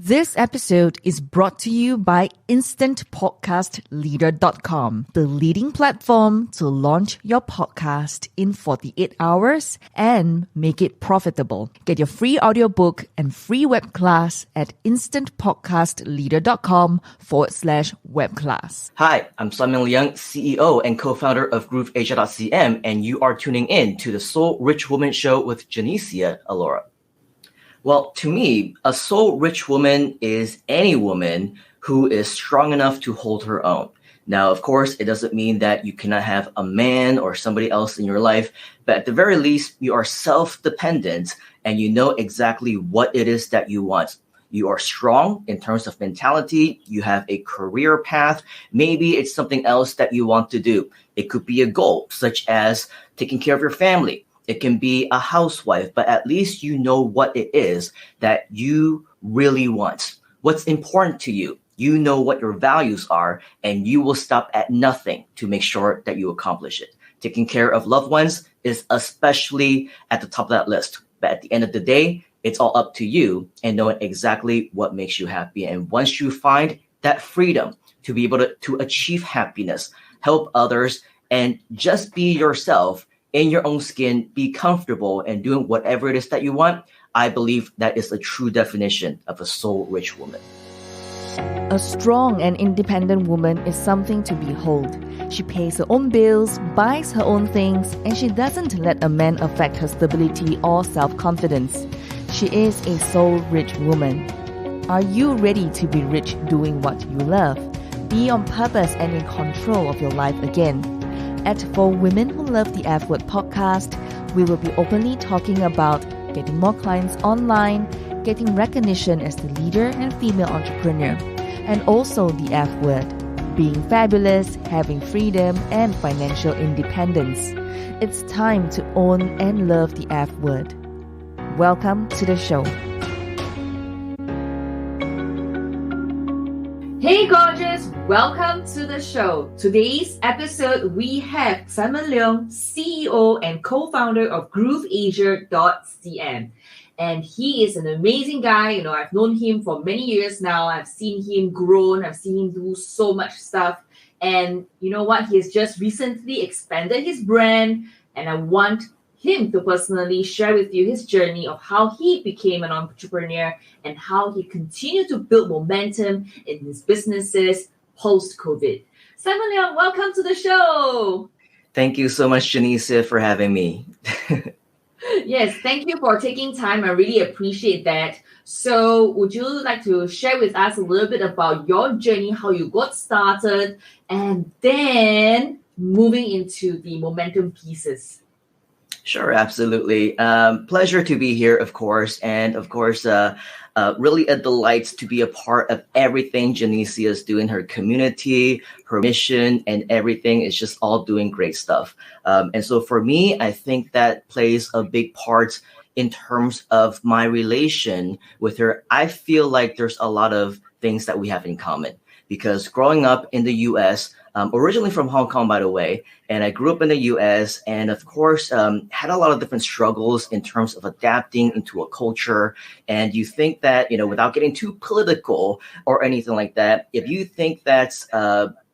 This episode is brought to you by InstantPodcastLeader.com, the leading platform to launch your podcast in 48 hours and make it profitable. Get your free audiobook and free web class at InstantPodcastLeader.com/web class. Hi, I'm Leung, CEO and co-founder of GrooveAsia.cm, and you are tuning in to the Soul Rich Woman Show with Genesia Alora. Well, to me, a soul-rich woman is any woman who is strong enough to hold her own. Now, of course, it doesn't mean that you cannot have a man or somebody else in your life, but at the very least, you are self-dependent and you know exactly what it is that you want. You are strong in terms of mentality. You have a career path. Maybe it's something else that you want to do. It could be a goal, such as taking care of your family. It can be a housewife, but at least you know what it is that you really want. What's important to you. You know what your values are, and you will stop at nothing to make sure that you accomplish it. Taking care of loved ones is especially at the top of that list. But at the end of the day, it's all up to you and knowing exactly what makes you happy. And once you find that freedom to be able to achieve happiness, help others, and just be yourself, in your own skin, be comfortable and doing whatever it is that you want, I believe that is a true definition of a soul-rich woman. A strong and independent woman is something to behold. She pays her own bills, buys her own things, and she doesn't let a man affect her stability or self-confidence. She is a soul-rich woman. Are you ready to be rich doing what you love? Be on purpose and in control of your life again. At For Women Who Love the F Word podcast, we will be openly talking about getting more clients online, getting recognition as the leader and female entrepreneur, and also the F word, being fabulous, having freedom, and financial independence. It's time to own and love the F word. Welcome to the show. Hey gorgeous, welcome to the show. Today's episode we have Simon Leung, CEO and co-founder of GrooveAsia.cm. And he is an amazing guy. I've known him for many years now. I've seen him grow. I've seen him do so much stuff. And you know what? He has just recently expanded his brand. And I want him to personally share with you his journey of how he became an entrepreneur and how he continued to build momentum in his businesses post-COVID. Simon Leung, welcome to the show. Thank you so much, Genesia, for having me. Yes, thank you for taking time. I really appreciate that. So would you like to share with us a little bit about your journey, how you got started, and then moving into the momentum pieces? Sure, absolutely. Pleasure to be here, of course. And of course, really a delight to be a part of everything Genesia is doing, her community, her mission, and everything is just all doing great stuff. And so for me, I think that plays a big part in terms of my relation with her. I feel like there's a lot of things that we have in common because growing up in the U.S., originally from Hong Kong, by the way, and I grew up in the U.S. and of course had a lot of different struggles in terms of adapting into a culture. And you think that, without getting too political or anything like that, if you think that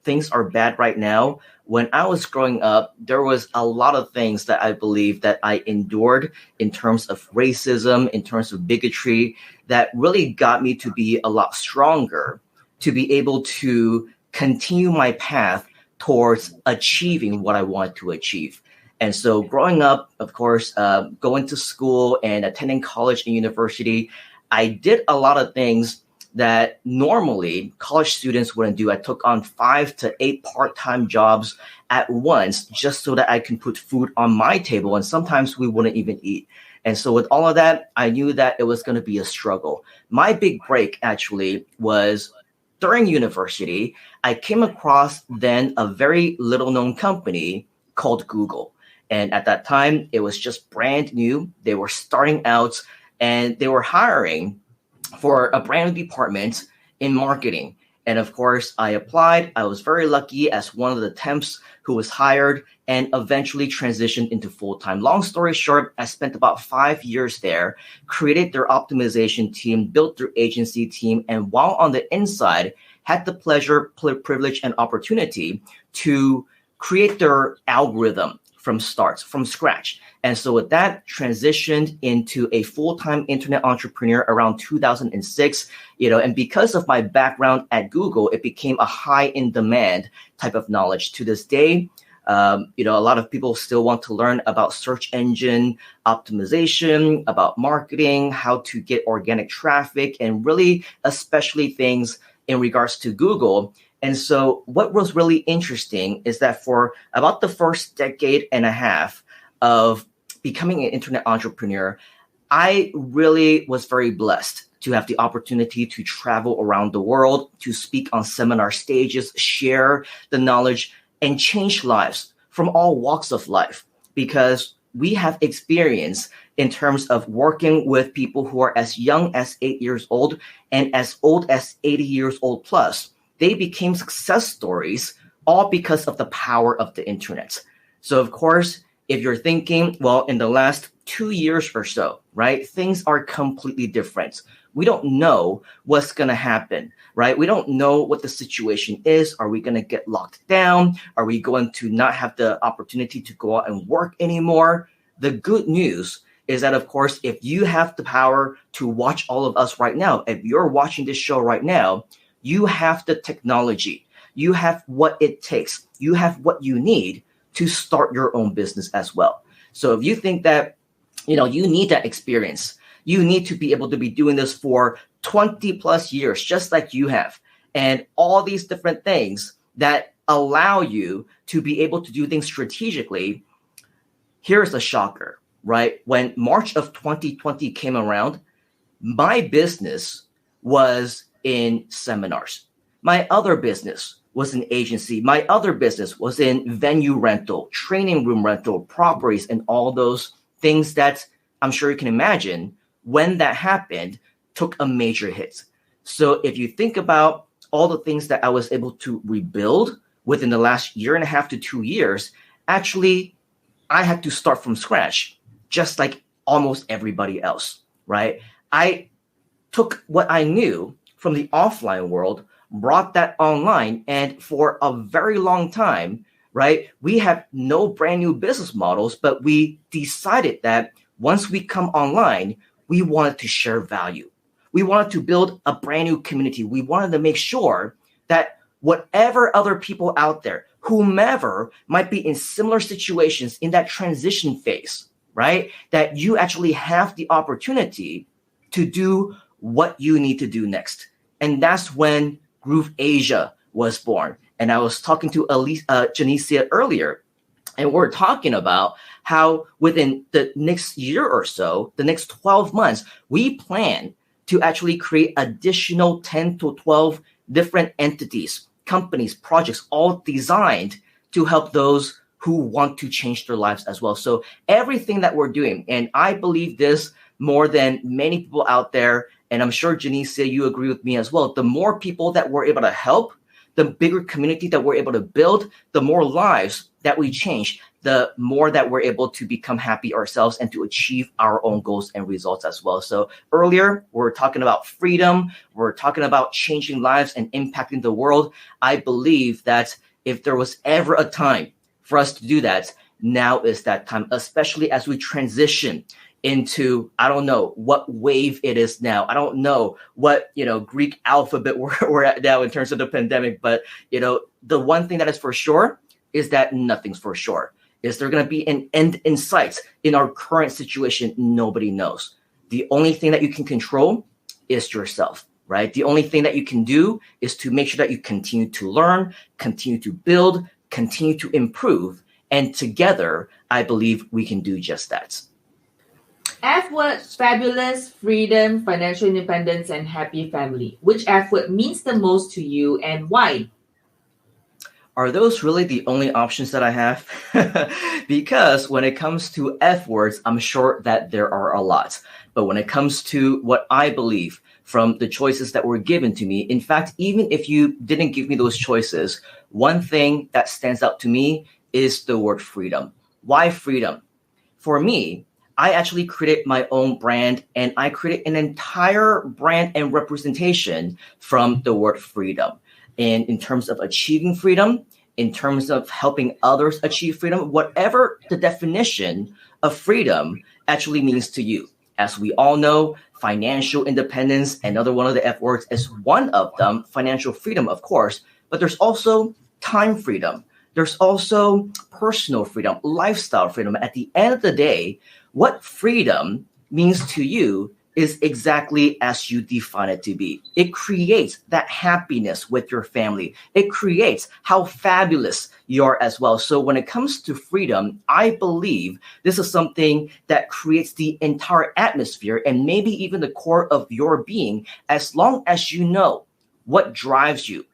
things are bad right now, when I was growing up, there was a lot of things that I believe that I endured in terms of racism, in terms of bigotry, that really got me to be a lot stronger, to be able to continue my path towards achieving what I want to achieve. And so growing up, of course, going to school and attending college and university, I did a lot of things that normally college students wouldn't do. I took on 5 to 8 part-time jobs at once just so that I can put food on my table. And sometimes we wouldn't even eat. And so with all of that, I knew that it was going to be a struggle. My big break actually was during university. I came across then a very little known company called Google. And at that time, it was just brand new. They were starting out and they were hiring for a brand new department in marketing. And of course, I applied. I was very lucky as one of the temps who was hired and eventually transitioned into full-time. Long story short, I spent about 5 years there, created their optimization team, built their agency team, and while on the inside, had the pleasure, privilege, and opportunity to create their algorithm from scratch. And so with that, transitioned into a full-time internet entrepreneur around 2006, and because of my background at Google, it became a high in demand type of knowledge. To this day, a lot of people still want to learn about search engine optimization, about marketing, how to get organic traffic, and really especially things in regards to Google. And so what was really interesting is that for about the first decade and a half of becoming an internet entrepreneur, I really was very blessed to have the opportunity to travel around the world, to speak on seminar stages, share the knowledge, and change lives from all walks of life, because we have experience in terms of working with people who are as young as 8 years old and as old as 80 years old plus. They became success stories all because of the power of the internet. So of course, if you're thinking, well, in the last 2 years or so, right, things are completely different. We don't know what's going to happen, right? We don't know what the situation is. Are we going to get locked down? Are we going to not have the opportunity to go out and work anymore? The good news is that, of course, if you have the power to watch all of us right now, if you're watching this show right now, you have the technology. You have what it takes. You have what you need to start your own business as well. So if you think that, you need that experience, you need to be able to be doing this for 20 plus years, just like you have, and all these different things that allow you to be able to do things strategically. Here's a shocker, right? When March of 2020 came around, my business was in seminars. My other business was an agency. My other business was in venue rental, training room rental, properties, and all those things that I'm sure you can imagine when that happened took a major hit. So if you think about all the things that I was able to rebuild within the last year and a half to 2 years, actually, I had to start from scratch, just like almost everybody else, right? I took what I knew from the offline world, brought that online, and for a very long time, right, we have no brand new business models, but we decided that once we come online, we wanted to share value. We wanted to build a brand new community. We wanted to make sure that whatever other people out there, whomever might be in similar situations in that transition phase, right, that you actually have the opportunity to do what you need to do next. And that's when GrooveAsia was born. And I was talking to Janicia earlier, and we're talking about how within the next year or so, the next 12 months, we plan to actually create additional 10 to 12 different entities, companies, projects, all designed to help those who want to change their lives as well. So everything that we're doing, and I believe this more than many people out there, and I'm sure Janicia, you agree with me as well, the more people that we're able to help, the bigger community that we're able to build, the more lives that we change, the more that we're able to become happy ourselves and to achieve our own goals and results as well. So earlier, we're talking about freedom. We're talking about changing lives and impacting the world. I believe that if there was ever a time for us to do that, now is that time, especially as we transition into, I don't know what wave it is now. I don't know what, Greek alphabet we're at now in terms of the pandemic. But, the one thing that is for sure is that nothing's for sure. Is there going to be an end in sight in our current situation? Nobody knows. The only thing that you can control is yourself, right? The only thing that you can do is to make sure that you continue to learn, continue to build, continue to improve. And together, I believe we can do just that. F words: fabulous, freedom, financial independence, and happy family. Which F word means the most to you and why? Are those really the only options that I have? Because when it comes to F words, I'm sure that there are a lot. But when it comes to what I believe from the choices that were given to me. In fact, even if you didn't give me those choices, one thing that stands out to me is the word freedom. Why freedom? For me, I actually created my own brand, and I created an entire brand and representation from the word freedom. And in terms of achieving freedom, in terms of helping others achieve freedom, whatever the definition of freedom actually means to you. As we all know, financial independence, another one of the F words, is one of them. Financial freedom, of course, but there's also time freedom. There's also personal freedom, lifestyle freedom. At the end of the day, what freedom means to you is exactly as you define it to be. It creates that happiness with your family. It creates how fabulous you are as well. So when it comes to freedom, I believe this is something that creates the entire atmosphere and maybe even the core of your being, as long as you know what drives you.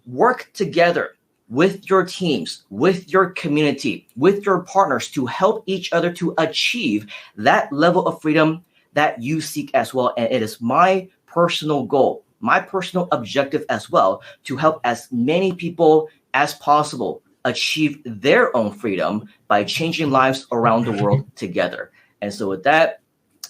Work together with your teams, with your community, with your partners to help each other to achieve that level of freedom that you seek as well. And it is my personal goal, my personal objective as well, to help as many people as possible achieve their own freedom by changing lives around the world together. And so with that,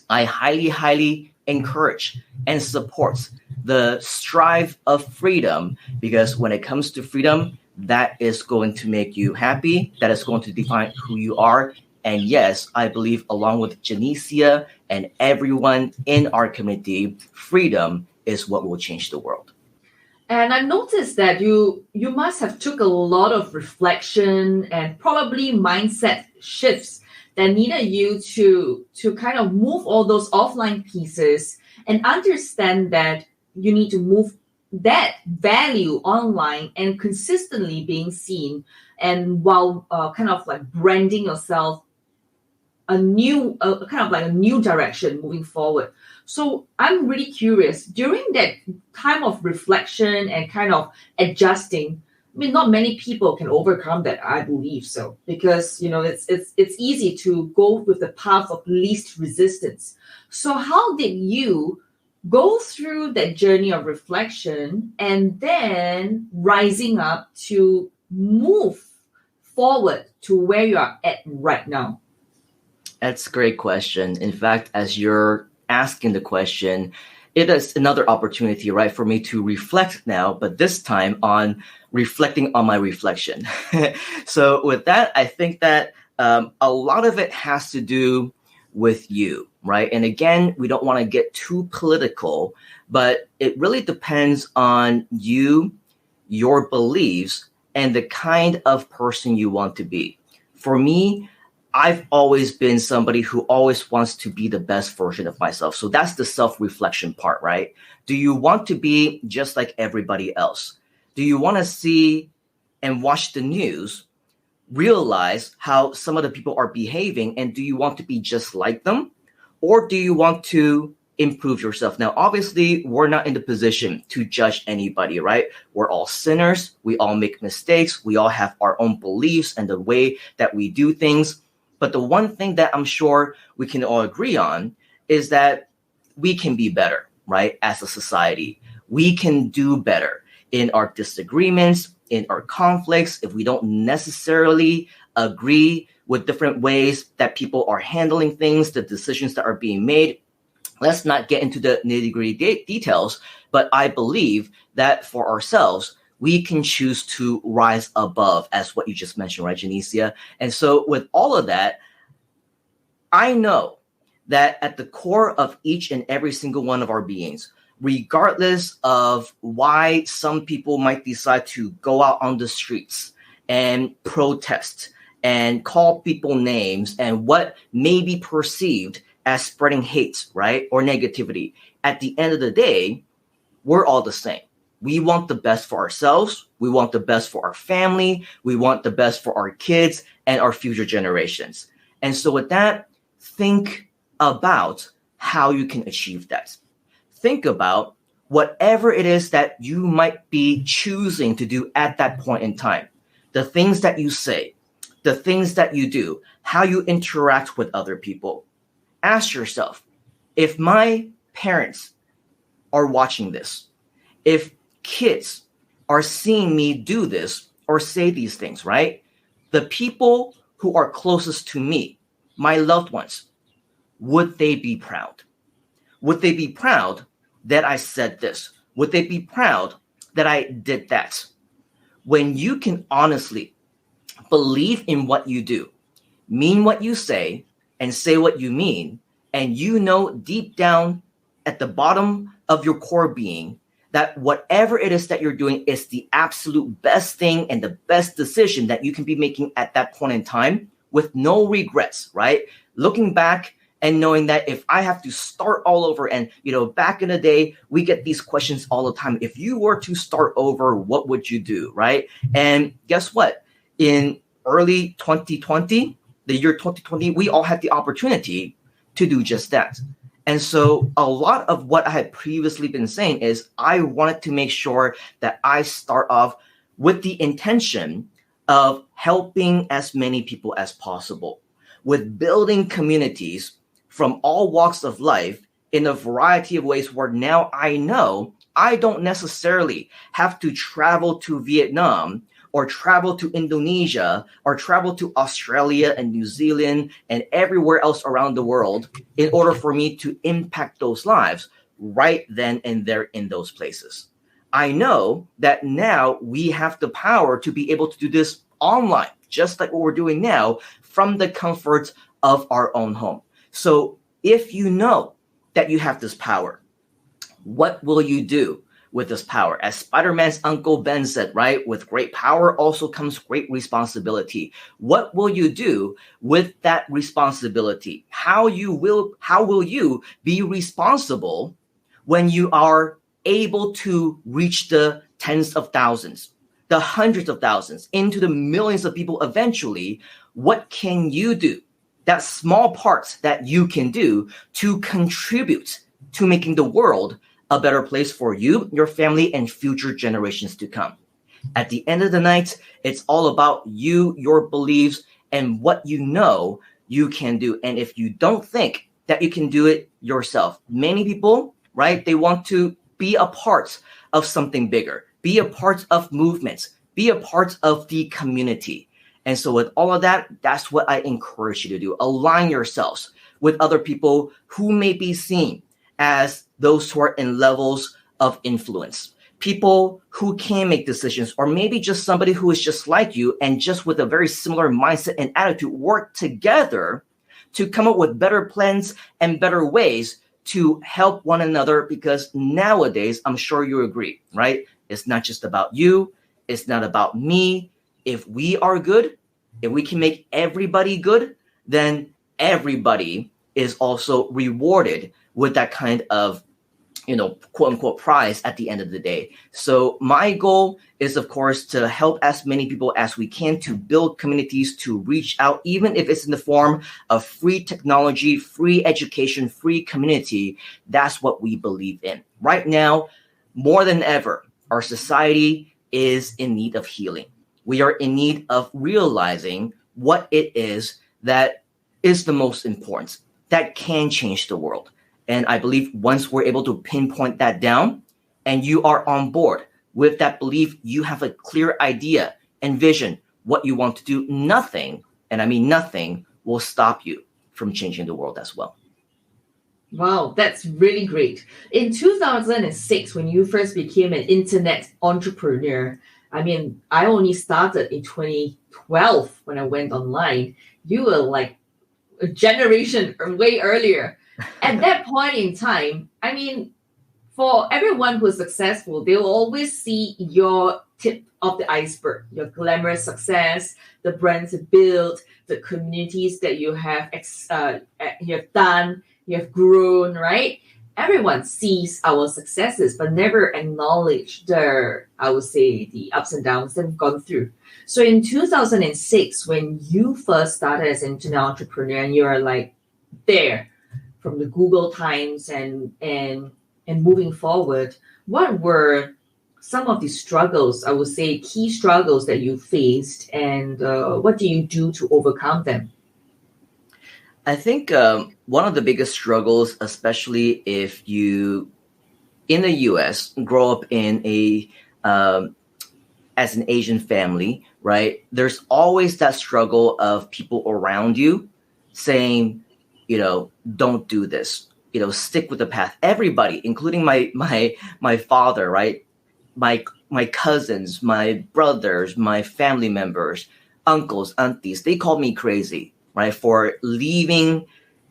I highly encourage and support the strive of freedom, because when it comes to freedom, that is going to make you happy. That is going to define who you are. And yes, I believe along with Genesia and everyone in our community, freedom is what will change the world. And I noticed that you must have took a lot of reflection and probably mindset shifts that needed you to kind of move all those offline pieces and understand that you need to move that value online and consistently being seen, and while kind of like branding yourself a new direction moving forward. So I'm really curious, during that time of reflection and kind of adjusting, I mean, not many people can overcome that, I believe so, because it's easy to go with the path of least resistance. So how did you go through that journey of reflection and then rising up to move forward to where you are at right now? That's a great question. In fact, as you're asking the question, it is another opportunity, right, for me to reflect now, but this time on reflecting on my reflection. So with that, I think that a lot of it has to do with you, right? And again, we don't want to get too political, but it really depends on you, your beliefs, and the kind of person you want to be. For me, I've always been somebody who always wants to be the best version of myself. So that's the self-reflection part, right? Do you want to be just like everybody else? Do you want to see and watch the news, realize how some of the people are behaving, and do you want to be just like them? Or do you want to improve yourself? Now, obviously, we're not in the position to judge anybody, right? We're all sinners. We all make mistakes. We all have our own beliefs and the way that we do things. But the one thing that I'm sure we can all agree on is that we can be better, right? As a society, we can do better in our disagreements, in our conflicts. If we don't necessarily agree with different ways that people are handling things, the decisions that are being made, let's not get into the nitty-gritty details. But I believe that for ourselves, we can choose to rise above, as what you just mentioned, right, Genesia? And so with all of that, I know that at the core of each and every single one of our beings, regardless of why some people might decide to go out on the streets and protest and call people names and what may be perceived as spreading hate, right, or negativity, at the end of the day, we're all the same. We want the best for ourselves. We want the best for our family. We want the best for our kids and our future generations. And so with that, think about how you can achieve that. Think about whatever it is that you might be choosing to do at that point in time. The things that you say, the things that you do, how you interact with other people. Ask yourself, if my parents are watching this, if kids are seeing me do this or say these things, right? The people who are closest to me, my loved ones, would they be proud? Would they be proud that I said this? Would they be proud that I did that? When you can honestly believe in what you do, mean what you say, and say what you mean, and you know deep down at the bottom of your core being that whatever it is that you're doing is the absolute best thing and the best decision that you can be making at that point in time with no regrets, right? Looking back and knowing that if I have to start all over, and back in the day, we get these questions all the time. If you were to start over, what would you do, right? And guess what? In early 2020, the year 2020, we all had the opportunity to do just that. And so a lot of what I had previously been saying is I wanted to make sure that I start off with the intention of helping as many people as possible, with building communities from all walks of life in a variety of ways where now I know I don't necessarily have to travel to Vietnam or travel to Indonesia or travel to Australia and New Zealand and everywhere else around the world in order for me to impact those lives right then and there in those places. I know that now we have the power to be able to do this online, just like what we're doing now from the comfort of our own home. So if you know that you have this power, what will you do with this power? As Spider-Man's Uncle Ben said, right? With great power also comes great responsibility. What will you do with that responsibility? How will you be responsible when you are able to reach the tens of thousands, the hundreds of thousands, into the millions of people eventually? What can you do? That small part that you can do to contribute to making the world a better place for you, your family, and future generations to come. At the end of the night, it's all about you, your beliefs, and what you know you can do. And if you don't think that you can do it yourself, many people, right, they want to be a part of something bigger, be a part of movements, be a part of the community. And so with all of that, that's what I encourage you to do. Align yourselves with other people who may be seen as those who are in levels of influence, people who can make decisions, or maybe just somebody who is just like you and just with a very similar mindset and attitude, work together to come up with better plans and better ways to help one another. Because nowadays, I'm sure you agree, right? It's not just about you. It's not about me. If we are good, if we can make everybody good, then everybody is also rewarded with that kind of, quote unquote, prize at the end of the day. So my goal is, of course, to help as many people as we can to build communities, to reach out, even if it's in the form of free technology, free education, free community. That's what we believe in. Right now, more than ever, our society is in need of healing. We are in need of realizing what it is that is the most important, that can change the world. And I believe once we're able to pinpoint that down and you are on board with that belief, you have a clear idea and vision what you want to do. Nothing, and I mean nothing, will stop you from changing the world as well. Wow, that's really great. In 2006, when you first became an internet entrepreneur, I mean, I only started in 2012 when I went online. You were like a generation way earlier. At that point in time, I mean, for everyone who's successful, they will always see your tip of the iceberg, your glamorous success, the brands you built, the communities that you have done, you have grown, right? Everyone sees our successes, but never acknowledge the ups and downs that we've gone through. So in 2006, when you first started as an internet entrepreneur, and you're like there from the Google times and moving forward, what were some of the struggles, I would say key struggles that you faced, and what do you do to overcome them? I think one of the biggest struggles, especially if you in the US, grow up in as an Asian family, right? There's always that struggle of people around you saying, don't do this, stick with the path. Everybody, including my father, right? My cousins, my brothers, my family members, uncles, aunties, they called me crazy, right? For leaving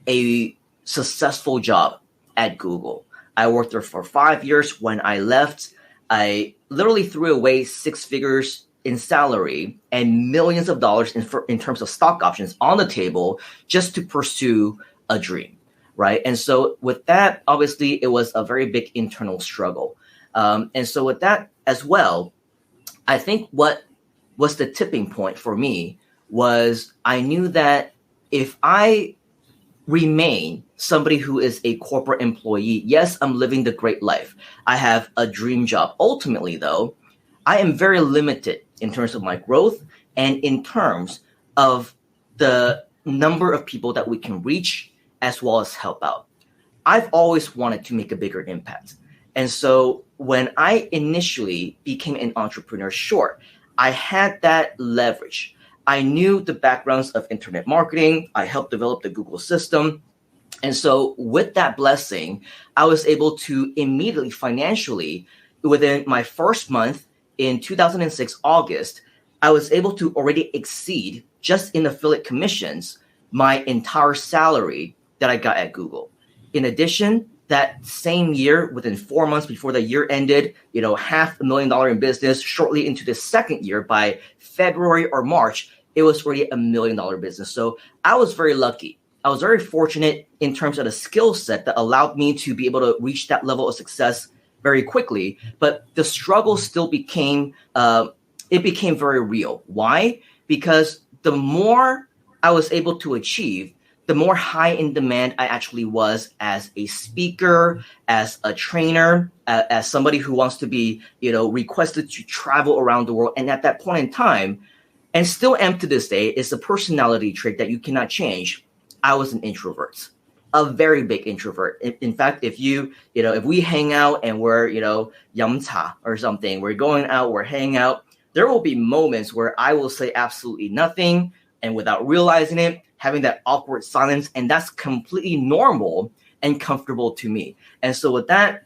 a successful job at Google. I worked there for 5 years. When I left, I literally threw away 6 figures in salary and millions of dollars in terms of stock options on the table just to pursue a dream, right? And so with that, obviously, it was a very big internal struggle. And so with that as well, I think what was the tipping point for me was I knew that if I remain somebody who is a corporate employee, yes, I'm living the great life. I have a dream job. Ultimately, though, I am very limited in terms of my growth and in terms of the number of people that we can reach as well as help out. I've always wanted to make a bigger impact. And so when I initially became an entrepreneur, sure, I had that leverage. I knew the backgrounds of internet marketing. I helped develop the Google system. And so with that blessing, I was able to immediately financially, within my first month in 2006, August, I was able to already exceed, just in affiliate commissions, my entire salary that I got at Google. In addition, that same year, within 4 months before the year ended, $500,000 in business. Shortly into the second year, by February or March, it was already $1 million business. So I was very lucky. I was very fortunate in terms of the skill set that allowed me to be able to reach that level of success very quickly. But the struggle still became very real. Why? Because the more I was able to achieve, the more high in demand I actually was as a speaker, as a trainer, as somebody who wants to be, requested to travel around the world. And at that point in time, and still am to this day, it's a personality trait that you cannot change. I was an introvert, a very big introvert. In fact, if we hang out and we're, yamcha or something, we're going out, we're hanging out, there will be moments where I will say absolutely nothing, and without realizing it, having that awkward silence, and that's completely normal and comfortable to me. And so with that,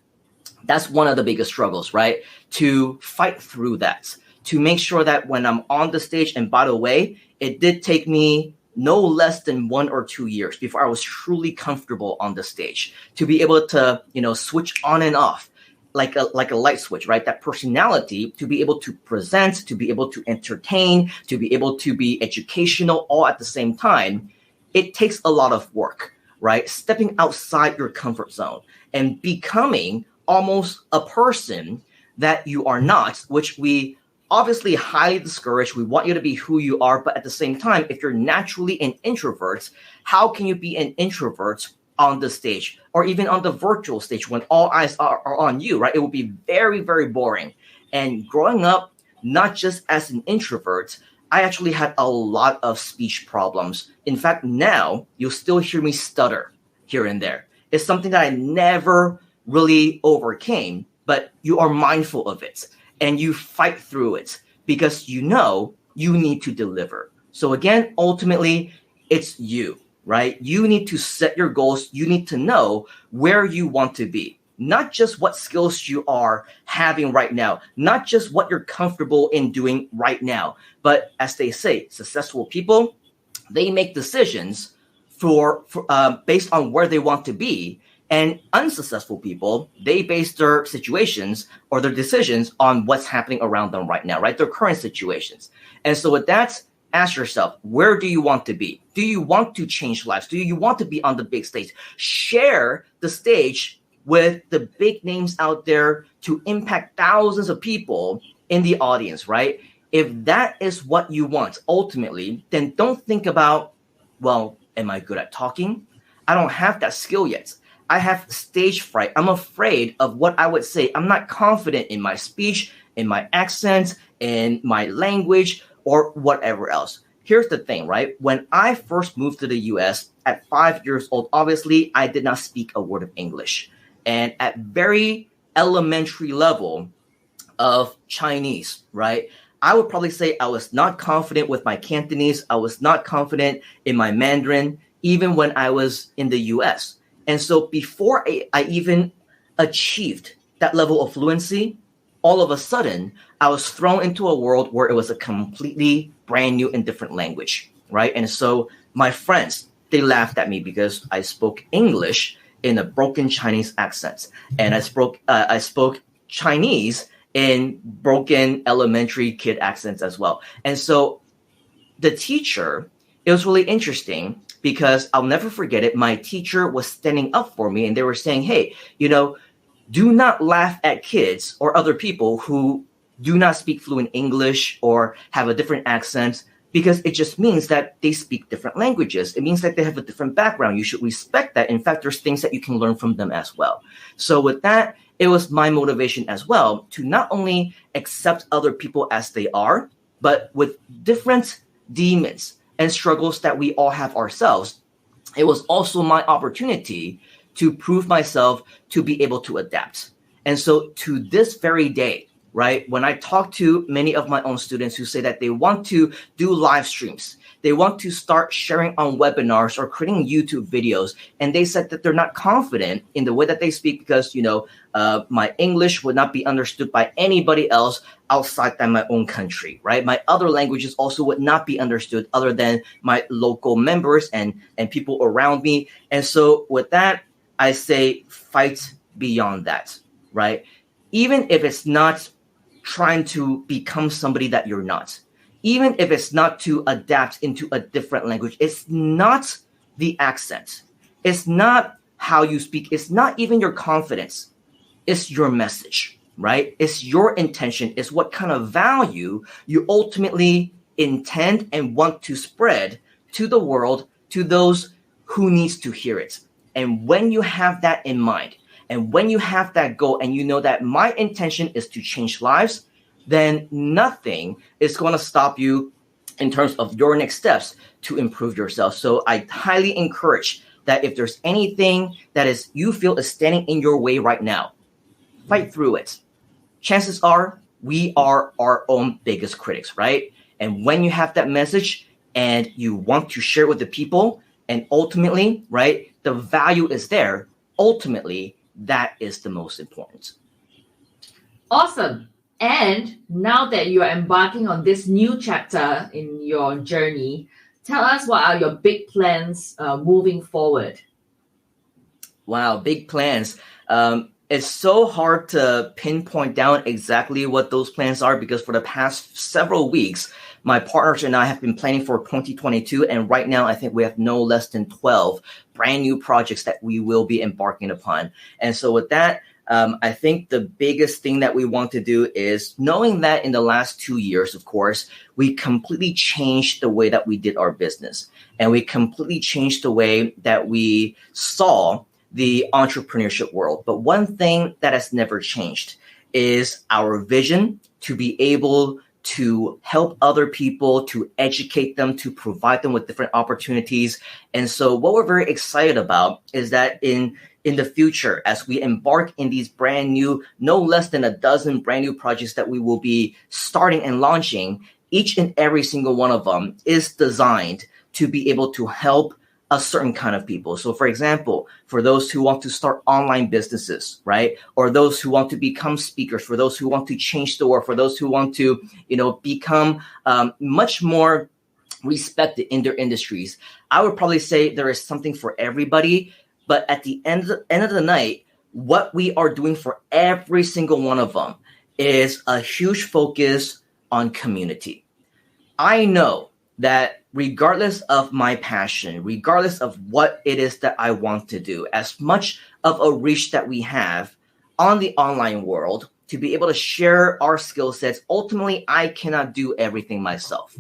that's one of the biggest struggles, right? To fight through that, to make sure that when I'm on the stage, and by the way, it did take me no less than 1 or 2 years before I was truly comfortable on the stage, to be able to, switch on and off like a light switch, right? That personality, to be able to present, to be able to entertain, to be able to be educational all at the same time. It takes a lot of work, right? Stepping outside your comfort zone and becoming almost a person that you are not, which we obviously highly discourage. We want you to be who you are, but at the same time, if you're naturally an introvert, how can you be an introvert on the stage or even on the virtual stage when all eyes are on you, right? It would be very, very boring. And growing up, not just as an introvert, I actually had a lot of speech problems. In fact, now you'll still hear me stutter here and there. It's something that I never really overcame, but you are mindful of it and you fight through it because you need to deliver. So again, ultimately, it's you. Right? You need to set your goals. You need to know where you want to be, not just what skills you are having right now, not just what you're comfortable in doing right now. But as they say, successful people, they make decisions for based on where they want to be. And unsuccessful people, they base their situations or their decisions on what's happening around them right now, right? Their current situations. And so with that, ask yourself, where do you want to be? Do you want to change lives? Do you want to be on the big stage? Share the stage with the big names out there to impact thousands of people in the audience, right? If that is what you want, ultimately, then don't think about, well, am I good at talking? I don't have that skill yet. I have stage fright. I'm afraid of what I would say. I'm not confident in my speech, in my accent, in my language, or whatever else. Here's the thing, right? When I first moved to the US at 5 years old, obviously I did not speak a word of English. And at very elementary level of Chinese, right? I would probably say I was not confident with my Cantonese. I was not confident in my Mandarin, even when I was in the US. And so before I even achieved that level of fluency, all of a sudden, I was thrown into a world where it was a completely brand new and different language, right? And so my friends, they laughed at me because I spoke English in a broken Chinese accent, and I spoke Chinese in broken elementary kid accents as well. And so the teacher, it was really interesting because I'll never forget it. My teacher was standing up for me and they were saying, hey, do not laugh at kids or other people who do not speak fluent English or have a different accent, because it just means that they speak different languages. It means that they have a different background. You should respect that. In fact, there's things that you can learn from them as well. So with that, it was my motivation as well to not only accept other people as they are, but with different demons and struggles that we all have ourselves. It was also my opportunity to prove myself to be able to adapt. And so to this very day, right, when I talk to many of my own students who say that they want to do live streams, they want to start sharing on webinars or creating YouTube videos, and they said that they're not confident in the way that they speak because, my English would not be understood by anybody else outside than my own country, right? My other languages also would not be understood other than my local members and people around me. And so with that, I say fight beyond that, right? Even if it's not trying to become somebody that you're not, even if it's not to adapt into a different language, it's not the accent. It's not how you speak. It's not even your confidence. It's your message, right? It's your intention. It's what kind of value you ultimately intend and want to spread to the world, to those who needs to hear it. And when you have that in mind, and when you have that goal, and you know that my intention is to change lives, then nothing is going to stop you in terms of your next steps to improve yourself. So I highly encourage that if there's anything that is you feel is standing in your way right now, fight through it. Chances are we are our own biggest critics, right? And when you have that message and you want to share it with the people, and ultimately, right, the value is there, ultimately, that is the most important. Awesome. And now that you are embarking on this new chapter in your journey, tell us what are your big plans moving forward? Wow, big plans. It's so hard to pinpoint down exactly what those plans are because for the past several weeks, my partners and I have been planning for 2022. And right now, I think we have no less than 12 brand new projects that we will be embarking upon. And so with that, I think the biggest thing that we want to do is knowing that in the last 2 years, of course, we completely changed the way that we did our business. And we completely changed the way that we saw the entrepreneurship world. But one thing that has never changed is our vision to be able to help other people, to educate them, to provide them with different opportunities. And so what we're very excited about is that in the future, as we embark in these brand new, no less than a dozen brand new projects that we will be starting and launching, each and every single one of them is designed to be able to help a certain kind of people. So for example, for those who want to start online businesses, right? Or those who want to become speakers, for those who want to change the world, for those who want to, become much more respected in their industries. I would probably say there is something for everybody, but at the end of the night, what we are doing for every single one of them is a huge focus on community. I know that regardless of my passion, regardless of what it is that I want to do, as much of a reach that we have on the online world to be able to share our skill sets, ultimately, I cannot do everything myself.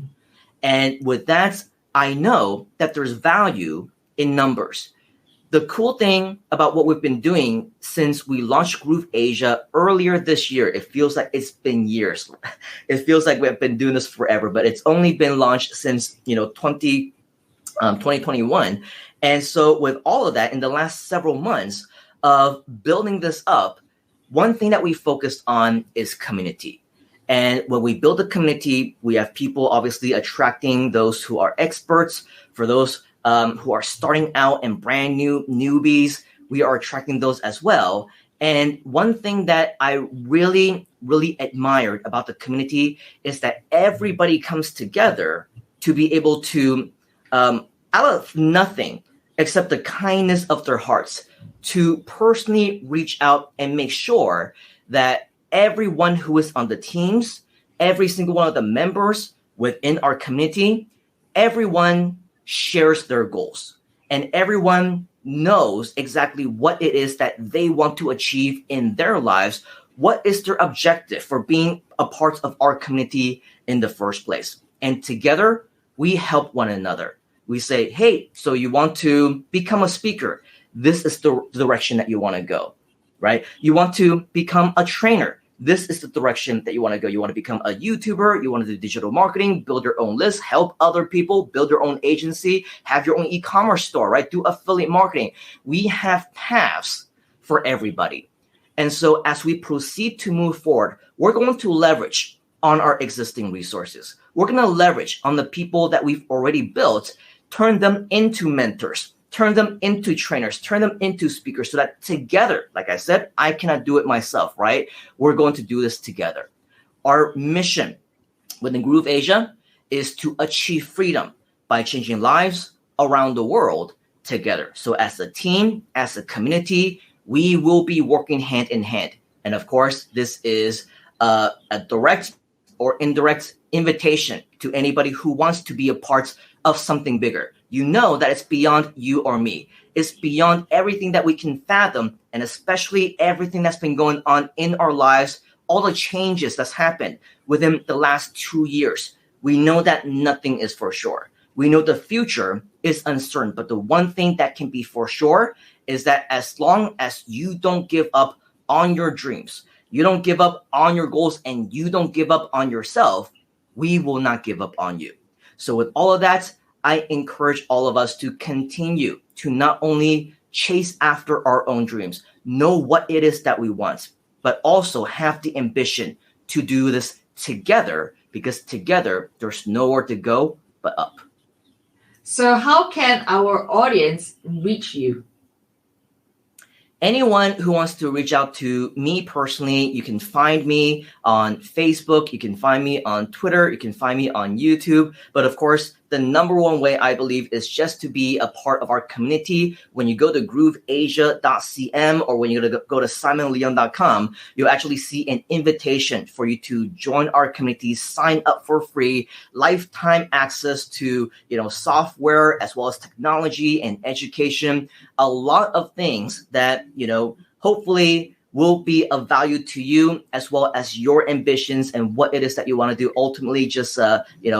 And with that, I know that there's value in numbers. The cool thing about what we've been doing since we launched Groove Asia earlier this year, it feels like it's been years. It feels like we've been doing this forever, but it's only been launched since 2021. And so with all of that, in the last several months of building this up, one thing that we focused on is community. And when we build a community, we have people obviously attracting those who are experts. For those who are starting out and brand new newbies, we are attracting those as well. And one thing that I really, really admired about the community is that everybody comes together to be able to, out of nothing except the kindness of their hearts, to personally reach out and make sure that everyone who is on the teams, every single one of the members within our community, everyone shares their goals and everyone knows exactly what it is that they want to achieve in their lives. What is their objective for being a part of our community in the first place? And together, we help one another. We say, hey, so you want to become a speaker. This is the direction that you want to go, right? You want to become a trainer. This is the direction that you want to go. You want to become a YouTuber. You want to do digital marketing, build your own list, help other people, build your own agency, have your own e-commerce store, right? Do affiliate marketing. We have paths for everybody. And so as we proceed to move forward, we're going to leverage on our existing resources. We're going to leverage on the people that we've already built, turn them into mentors, turn them into trainers, turn them into speakers so that together, like I said, I cannot do it myself, right? We're going to do this together. Our mission within GrooveAsia is to achieve freedom by changing lives around the world together. So as a team, as a community, we will be working hand in hand. And of course, this is a direct or indirect invitation to anybody who wants to be a part of something bigger. You know that it's beyond you or me. It's beyond everything that we can fathom, and especially everything that's been going on in our lives, all the changes that's happened within the last 2 years. We know that nothing is for sure. We know the future is uncertain, but the one thing that can be for sure is that as long as you don't give up on your dreams, you don't give up on your goals, and you don't give up on yourself, we will not give up on you. So with all of that, I encourage all of us to continue to not only chase after our own dreams, know what it is that we want, but also have the ambition to do this together, because together there's nowhere to go but up. So how can our audience reach you? Anyone who wants to reach out to me personally, you can find me on Facebook, you can find me on Twitter, you can find me on YouTube. But of course, the number one way I believe is just to be a part of our community. When you go to GrooveAsia.cm or when you go to SimonLeung.com, you'll actually see an invitation for you to join our community, sign up for free, lifetime access to software as well as technology and education. A lot of things that hopefully will be of value to you as well as your ambitions and what it is that you want to do. Ultimately, just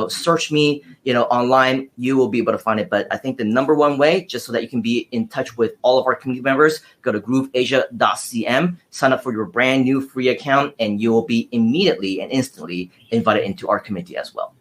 search me online. You will be able to find it. But I think the number one way, just so that you can be in touch with all of our community members, go to GrooveAsia.cm, sign up for your brand new free account, and you will be immediately and instantly invited into our community as well.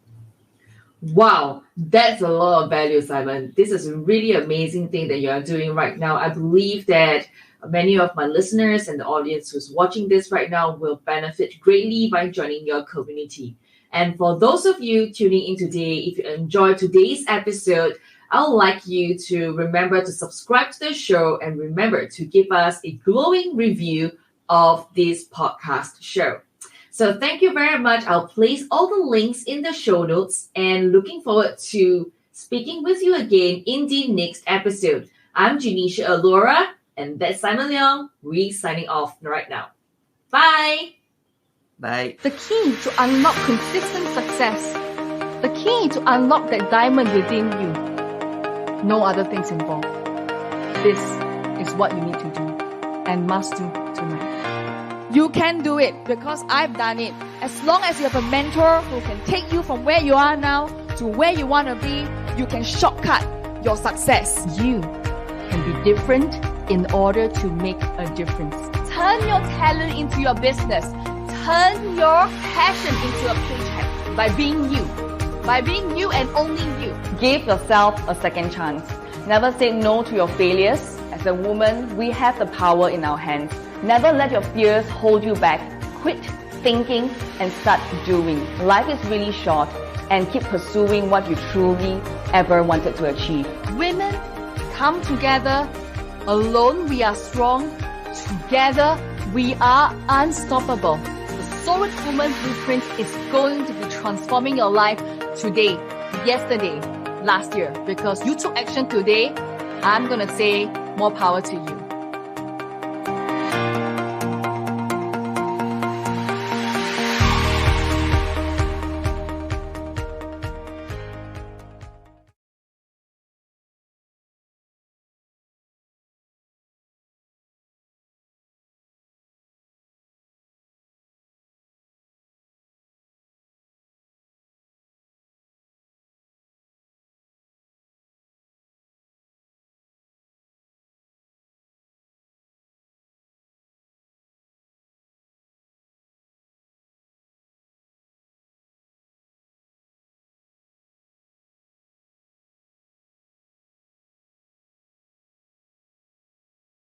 Wow, that's a lot of value, Simon. This is a really amazing thing that you are doing right now. I believe that many of my listeners and the audience who's watching this right now will benefit greatly by joining your community. And for those of you tuning in today, if you enjoyed today's episode, I would like you to remember to subscribe to the show and remember to give us a glowing review of this podcast show. So thank you very much. I'll place all the links in the show notes and looking forward to speaking with you again in the next episode. I'm Janisha Alora, and that's Simon Leung. We're signing off right now. Bye. Bye. The key to unlock consistent success. The key to unlock that diamond within you. No other things involved. This is what you need to do and must do tonight. You can do it because I've done it. As long as you have a mentor who can take you from where you are now to where you want to be, you can shortcut your success. You can be different in order to make a difference. Turn your talent into your business. Turn your passion into a paycheck by being you. By being you and only you. Give yourself a second chance. Never say no to your failures, As a woman, we have the power in our hands. Never let your fears hold you back. Quit thinking and start doing. Life is really short, and keep pursuing what you truly ever wanted to achieve. Women, come together. Alone we are strong. Together we are unstoppable. The Solid Woman Blueprint is going to be transforming your life today, yesterday, last year. Because you took action today, I'm going to say more power to you.